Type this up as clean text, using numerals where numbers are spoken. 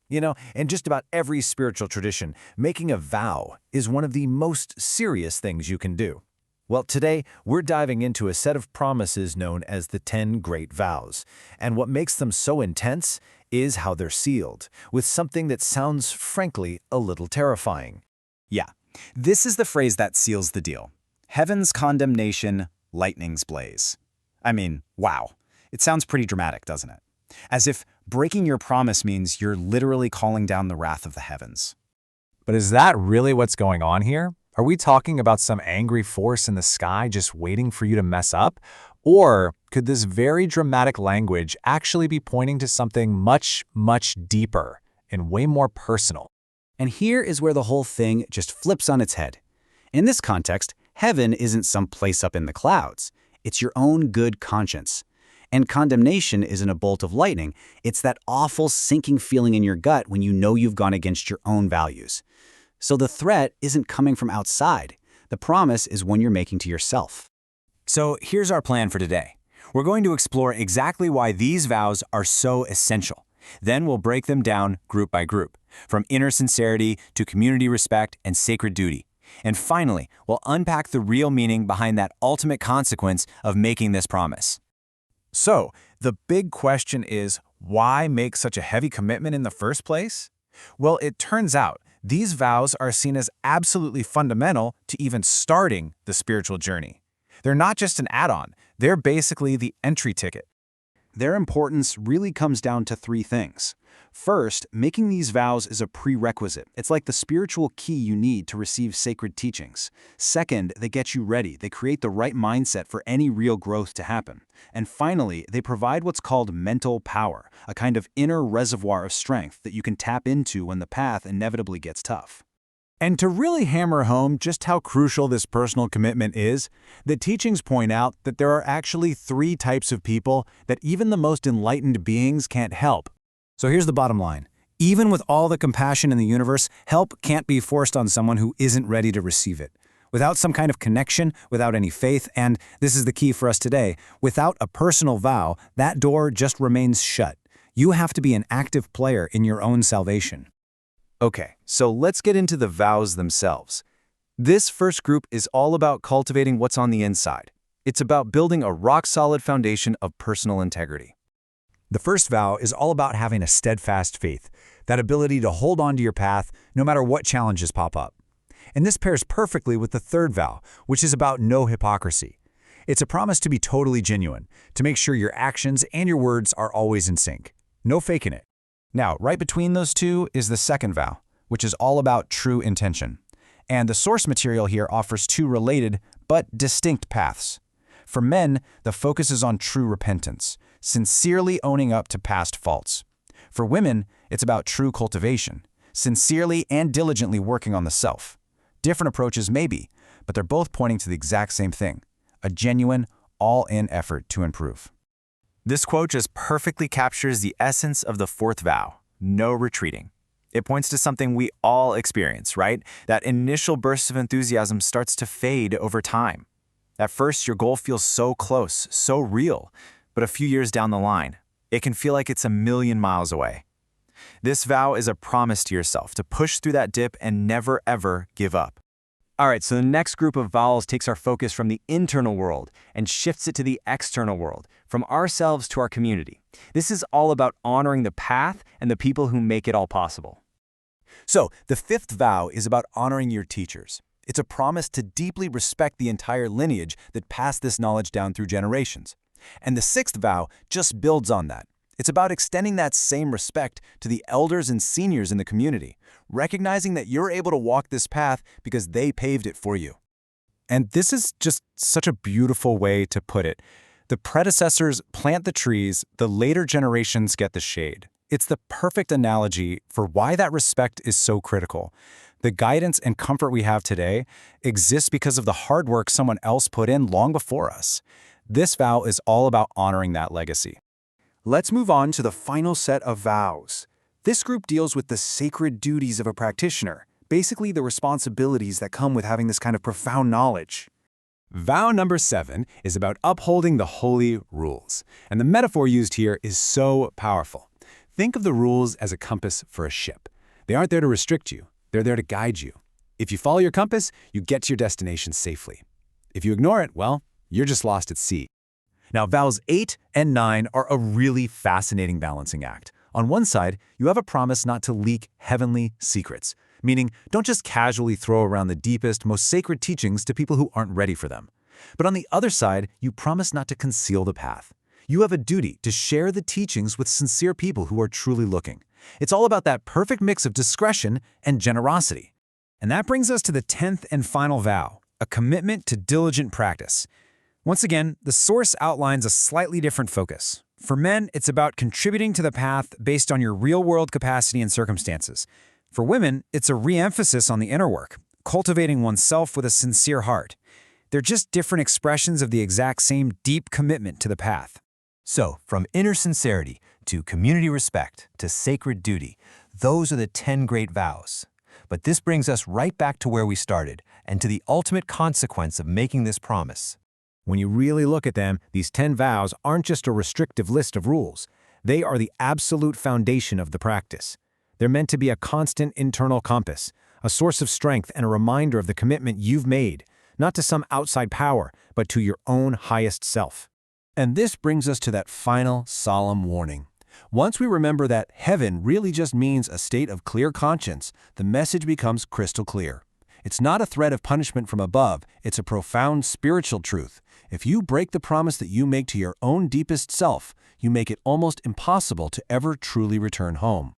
In just about every spiritual tradition, making a vow is one of the most serious things you can do. Well, today, we're diving into a set of promises known as the 10 Great Vows. And what makes them so intense is how they're sealed, with something that sounds, frankly, a little terrifying. Yeah, this is the phrase that seals the deal. Heaven's condemnation, lightning's blaze. I mean, wow. It sounds pretty dramatic, doesn't it? As if breaking your promise means you're literally calling down the wrath of the heavens. But is that really what's going on here? Are we talking about some angry force in the sky just waiting for you to mess up? Or could this very dramatic language actually be pointing to something much, much deeper and way more personal? And here is where the whole thing just flips on its head. In this context, heaven isn't some place up in the clouds. It's your own good conscience. And condemnation isn't a bolt of lightning. It's that awful sinking feeling in your gut when you know you've gone against your own values. So the threat isn't coming from outside. The promise is one you're making to yourself. So here's our plan for today. We're going to explore exactly why these vows are so essential. Then we'll break them down group by group, from inner sincerity to community respect and sacred duty. And finally, we'll unpack the real meaning behind that ultimate consequence of making this promise. So, the big question is, why make such a heavy commitment in the first place? Well, it turns out these vows are seen as absolutely fundamental to even starting the spiritual journey. They're not just an add-on, they're basically the entry ticket. Their importance really comes down to three things. First, making these vows is a prerequisite. It's like the spiritual key you need to receive sacred teachings. Second, they get you ready. They create the right mindset for any real growth to happen. And finally, they provide what's called mental power, a kind of inner reservoir of strength that you can tap into when the path inevitably gets tough. And to really hammer home just how crucial this personal commitment is, the teachings point out that there are actually 3 types of people that even the most enlightened beings can't help. So here's the bottom line. Even with all the compassion in the universe, help can't be forced on someone who isn't ready to receive it. Without some kind of connection, without any faith, and this is the key for us today, without a personal vow, that door just remains shut. You have to be an active player in your own salvation. Okay, so let's get into the vows themselves. This first group is all about cultivating what's on the inside. It's about building a rock-solid foundation of personal integrity. The first vow is all about having a steadfast faith, that ability to hold on to your path no matter what challenges pop up. And this pairs perfectly with the third vow, which is about no hypocrisy. It's a promise to be totally genuine, to make sure your actions and your words are always in sync. No faking it. Now, right between those two is the second vow, which is all about true intention. And the source material here offers 2 related but distinct paths. For men, the focus is on true repentance, sincerely owning up to past faults. For women, it's about true cultivation, sincerely and diligently working on the self. Different approaches maybe, but they're both pointing to the exact same thing, a genuine, all-in effort to improve. This quote just perfectly captures the essence of the fourth vow, no retreating. It points to something we all experience, right? That initial burst of enthusiasm starts to fade over time. At first, your goal feels so close, so real, but a few years down the line, it can feel like it's a million miles away. This vow is a promise to yourself to push through that dip and never ever give up. All right, so the next group of vows takes our focus from the internal world and shifts it to the external world, from ourselves to our community. This is all about honoring the path and the people who make it all possible. So, the fifth vow is about honoring your teachers. It's a promise to deeply respect the entire lineage that passed this knowledge down through generations. And the sixth vow just builds on that. It's about extending that same respect to the elders and seniors in the community, recognizing that you're able to walk this path because they paved it for you. And this is just such a beautiful way to put it. The predecessors plant the trees, the later generations get the shade. It's the perfect analogy for why that respect is so critical. The guidance and comfort we have today exists because of the hard work someone else put in long before us. This vow is all about honoring that legacy. Let's move on to the final set of vows. This group deals with the sacred duties of a practitioner, basically the responsibilities that come with having this kind of profound knowledge. Vow number 7 is about upholding the holy rules, and the metaphor used here is so powerful. Think of the rules as a compass for a ship. They aren't there to restrict you. They're there to guide you. If you follow your compass, you get to your destination safely. If you ignore it, well, you're just lost at sea. Now, vows 8 and 9 are a really fascinating balancing act. On one side, you have a promise not to leak heavenly secrets, meaning don't just casually throw around the deepest, most sacred teachings to people who aren't ready for them. But on the other side, you promise not to conceal the path. You have a duty to share the teachings with sincere people who are truly looking. It's all about that perfect mix of discretion and generosity. And that brings us to the 10th and final vow, a commitment to diligent practice. Once again, the source outlines a slightly different focus. For men, it's about contributing to the path based on your real-world capacity and circumstances. For women, it's a re-emphasis on the inner work, cultivating oneself with a sincere heart. They're just different expressions of the exact same deep commitment to the path. So, from inner sincerity to community respect to sacred duty, those are the 10 great vows. But this brings us right back to where we started and to the ultimate consequence of making this promise. When you really look at them, these 10 vows aren't just a restrictive list of rules. They are the absolute foundation of the practice. They're meant to be a constant internal compass, a source of strength and a reminder of the commitment you've made, not to some outside power, but to your own highest self. And this brings us to that final solemn warning. Once we remember that heaven really just means a state of clear conscience, the message becomes crystal clear. It's not a threat of punishment from above, it's a profound spiritual truth. If you break the promise that you make to your own deepest self, you make it almost impossible to ever truly return home.